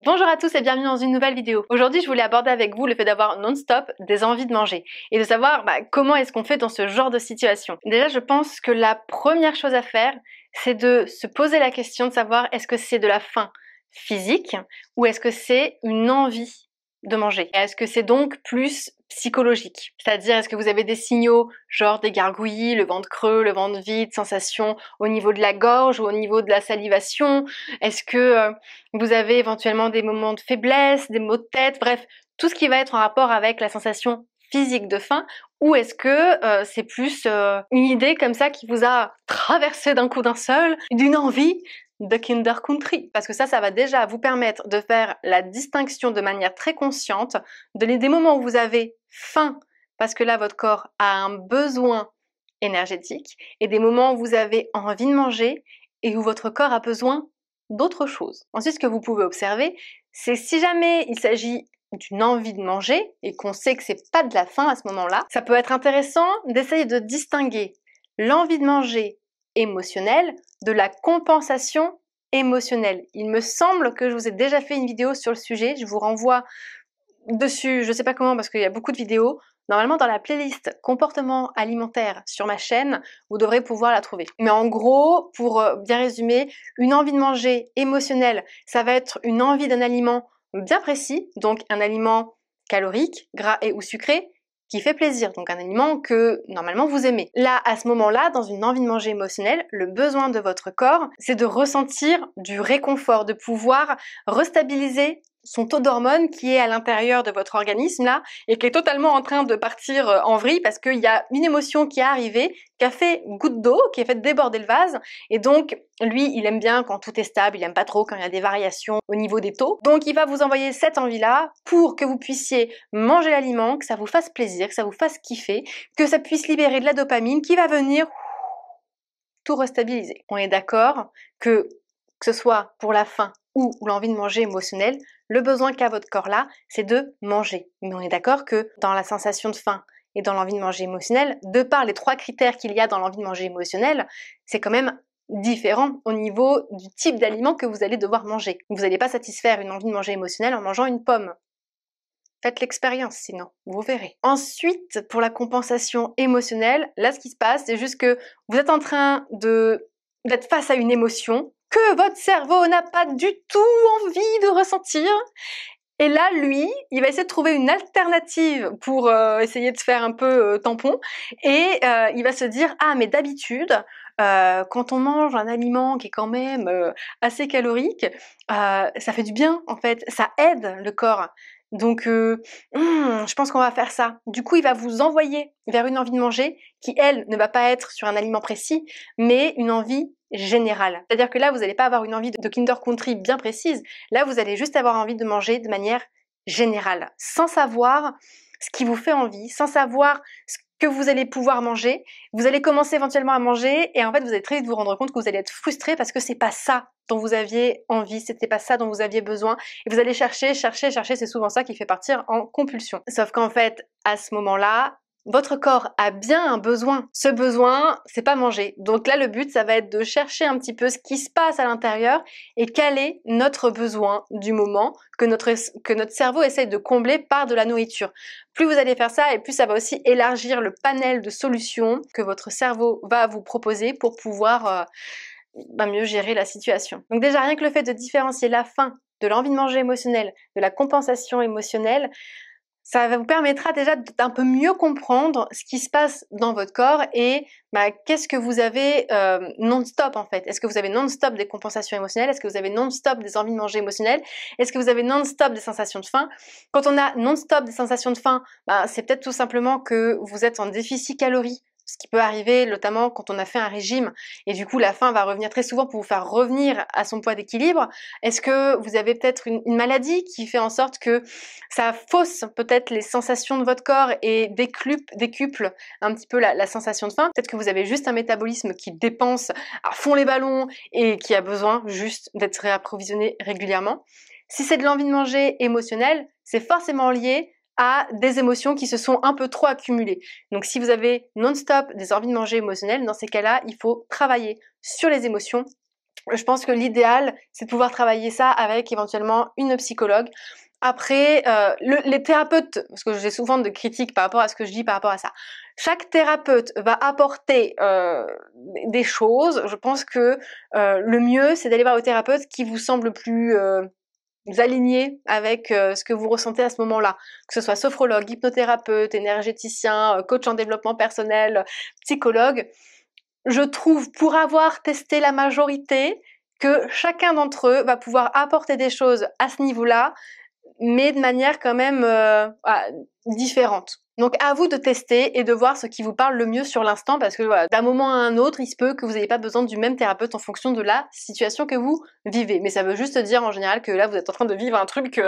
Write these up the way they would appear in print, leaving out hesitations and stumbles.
Bonjour à tous et bienvenue dans une nouvelle vidéo. Aujourd'hui, je voulais aborder avec vous le fait d'avoir non-stop des envies de manger et de savoir comment est-ce qu'on fait dans ce genre de situation. Déjà, je pense que la première chose à faire, c'est de se poser la question de savoir est-ce que c'est de la faim physique ou est-ce que c'est une envie de manger. Est-ce que c'est donc plus psychologique? C'est-à-dire, est-ce que vous avez des signaux, genre des gargouillis, le ventre creux, le ventre vide, sensations au niveau de la gorge ou au niveau de la salivation? Est-ce que vous avez éventuellement des moments de faiblesse, des maux de tête, bref, tout ce qui va être en rapport avec la sensation physique de faim? Ou est-ce que c'est plus une idée comme ça qui vous a traversé d'un coup d'un seul, d'une envie de Kinder Country? Parce que ça va déjà vous permettre de faire la distinction de manière très consciente des moments où vous avez faim, parce que là votre corps a un besoin énergétique, et des moments où vous avez envie de manger et où votre corps a besoin d'autre chose. Ensuite, ce que vous pouvez observer, c'est si jamais il s'agit d'une envie de manger et qu'on sait que c'est pas de la faim à ce moment-là, ça peut être intéressant d'essayer de distinguer l'envie de manger émotionnelle de la compensation émotionnelle. Il me semble que je vous ai déjà fait une vidéo sur le sujet, je vous renvoie dessus, je sais pas comment parce qu'il y a beaucoup de vidéos. Normalement, dans la playlist comportement alimentaire sur ma chaîne, vous devrez pouvoir la trouver. Mais en gros, pour bien résumer, une envie de manger émotionnelle, ça va être une envie d'un aliment bien précis, donc un aliment calorique, gras et ou sucré, qui fait plaisir, donc un aliment que normalement vous aimez. Là, à ce moment-là, dans une envie de manger émotionnelle, le besoin de votre corps, c'est de ressentir du réconfort, de pouvoir restabiliser son taux d'hormones qui est à l'intérieur de votre organisme là et qui est totalement en train de partir en vrille parce qu'il y a une émotion qui est arrivée, qui a fait goutte d'eau, qui a fait déborder le vase, et donc lui il aime bien quand tout est stable, il aime pas trop quand il y a des variations au niveau des taux, donc il va vous envoyer cette envie là pour que vous puissiez manger l'aliment, que ça vous fasse plaisir, que ça vous fasse kiffer, que ça puisse libérer de la dopamine qui va venir tout restabiliser. On est d'accord que ce soit pour la faim ou l'envie de manger émotionnelle, le besoin qu'a votre corps là, c'est de manger. Mais on est d'accord que dans la sensation de faim et dans l'envie de manger émotionnelle, de par les trois critères qu'il y a dans l'envie de manger émotionnelle, c'est quand même différent au niveau du type d'aliment que vous allez devoir manger. Vous n'allez pas satisfaire une envie de manger émotionnelle en mangeant une pomme. Faites l'expérience sinon, vous verrez. Ensuite, pour la compensation émotionnelle, là ce qui se passe, c'est juste que vous êtes en train d'être face à une émotion que votre cerveau n'a pas du tout envie de ressentir. Et là, lui, il va essayer de trouver une alternative pour essayer de se faire un peu tampon. Et il va se dire, ah mais d'habitude, quand on mange un aliment qui est quand même assez calorique, ça fait du bien en fait, ça aide le corps. Donc je pense qu'on va faire ça. Du coup, il va vous envoyer vers une envie de manger qui, elle, ne va pas être sur un aliment précis, mais une envie générale. C'est-à-dire que là, vous n'allez pas avoir une envie de Kinder Country bien précise. Là, vous allez juste avoir envie de manger de manière générale, sans savoir ce qui vous fait envie, sans savoir ce que vous allez pouvoir manger. Vous allez commencer éventuellement à manger et en fait, vous allez très vite vous rendre compte que vous allez être frustré parce que c'est pas ça dont vous aviez envie, c'était pas ça dont vous aviez besoin, et vous allez chercher, c'est souvent ça qui fait partir en compulsion. Sauf qu'en fait, à ce moment-là, votre corps a bien un besoin. Ce besoin, c'est pas manger. Donc là, le but, ça va être de chercher un petit peu ce qui se passe à l'intérieur et quel est notre besoin du moment que notre cerveau essaye de combler par de la nourriture. Plus vous allez faire ça, et plus ça va aussi élargir le panel de solutions que votre cerveau va vous proposer pour pouvoir mieux gérer la situation. Donc déjà, rien que le fait de différencier la faim de l'envie de manger émotionnelle, de la compensation émotionnelle, ça vous permettra déjà d'un peu mieux comprendre ce qui se passe dans votre corps et qu'est-ce que vous avez non-stop en fait. Est-ce que vous avez non-stop des compensations émotionnelles? Est-ce que vous avez non-stop des envies de manger émotionnelles? Est-ce que vous avez non-stop des sensations de faim? Quand on a non-stop des sensations de faim, c'est peut-être tout simplement que vous êtes en déficit calorique. Ce qui peut arriver notamment quand on a fait un régime et du coup la faim va revenir très souvent pour vous faire revenir à son poids d'équilibre. Est-ce que vous avez peut-être une maladie qui fait en sorte que ça fausse peut-être les sensations de votre corps et décuple un petit peu la sensation de faim? Peut-être que vous avez juste un métabolisme qui dépense à fond les ballons et qui a besoin juste d'être réapprovisionné régulièrement. Si c'est de l'envie de manger émotionnelle, c'est forcément lié à des émotions qui se sont un peu trop accumulées. Donc si vous avez non-stop des envies de manger émotionnelles, dans ces cas-là, il faut travailler sur les émotions Je pense que l'idéal, c'est de pouvoir travailler ça avec éventuellement une psychologue. Après, les thérapeutes, parce que j'ai souvent de critiques par rapport à ce que je dis par rapport à ça, chaque thérapeute va apporter des choses. Je pense que le mieux, c'est d'aller voir le thérapeute qui vous semble plus aligné avec ce que vous ressentez à ce moment-là, que ce soit sophrologue, hypnothérapeute, énergéticien, coach en développement personnel, psychologue. Je trouve, pour avoir testé la majorité, que chacun d'entre eux va pouvoir apporter des choses à ce niveau-là, mais de manière quand même différente. Donc à vous de tester et de voir ce qui vous parle le mieux sur l'instant, parce que voilà, d'un moment à un autre, il se peut que vous n'ayez pas besoin du même thérapeute en fonction de la situation que vous vivez. Mais ça veut juste dire en général que là, vous êtes en train de vivre un truc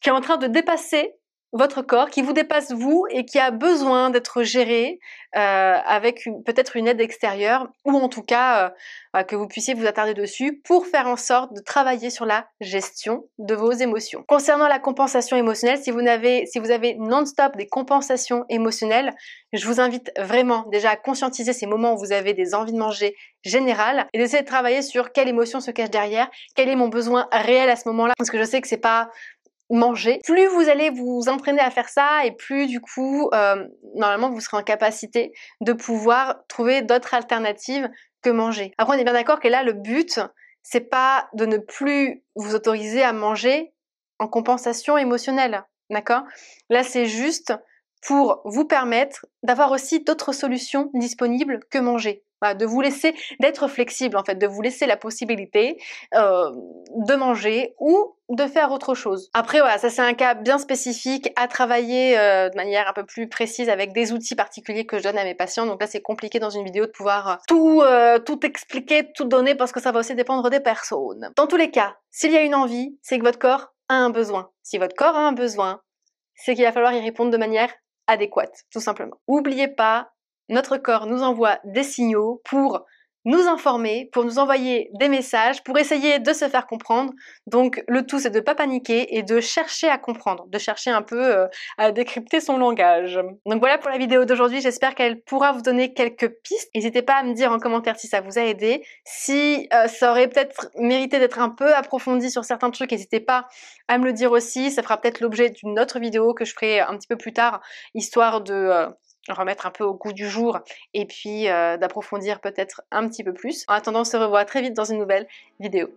qui est en train de dépasser votre corps, qui vous dépasse vous et qui a besoin d'être géré avec peut-être une aide extérieure, ou en tout cas que vous puissiez vous attarder dessus pour faire en sorte de travailler sur la gestion de vos émotions. Concernant la compensation émotionnelle, si vous avez non-stop des compensations émotionnelles, je vous invite vraiment déjà à conscientiser ces moments où vous avez des envies de manger générales et d'essayer de travailler sur quelle émotion se cache derrière, quel est mon besoin réel à ce moment-là, parce que je sais que c'est pas manger. Plus vous allez vous entraîner à faire ça et plus du coup, normalement, vous serez en capacité de pouvoir trouver d'autres alternatives que manger. Après, on est bien d'accord que là, le but, c'est pas de ne plus vous autoriser à manger en compensation émotionnelle, d'accord? Là, c'est juste pour vous permettre d'avoir aussi d'autres solutions disponibles que manger. Voilà, de vous laisser, d'être flexible en fait, de vous laisser la possibilité de manger ou de faire autre chose. Après voilà, ça c'est un cas bien spécifique à travailler de manière un peu plus précise avec des outils particuliers que je donne à mes patients. Donc là c'est compliqué dans une vidéo de pouvoir tout expliquer, tout donner parce que ça va aussi dépendre des personnes. Dans tous les cas, s'il y a une envie, c'est que votre corps a un besoin. Si votre corps a un besoin, c'est qu'il va falloir y répondre de manière adéquate, tout simplement. N'oubliez pas, notre corps nous envoie des signaux pour nous informer, pour nous envoyer des messages, pour essayer de se faire comprendre. Donc le tout c'est de ne pas paniquer et de chercher à comprendre, de chercher un peu à décrypter son langage. Donc voilà pour la vidéo d'aujourd'hui, j'espère qu'elle pourra vous donner quelques pistes. N'hésitez pas à me dire en commentaire si ça vous a aidé, si ça aurait peut-être mérité d'être un peu approfondi sur certains trucs, n'hésitez pas à me le dire aussi, ça fera peut-être l'objet d'une autre vidéo que je ferai un petit peu plus tard, histoire de remettre un peu au goût du jour et puis d'approfondir peut-être un petit peu plus. En attendant, on se revoit très vite dans une nouvelle vidéo.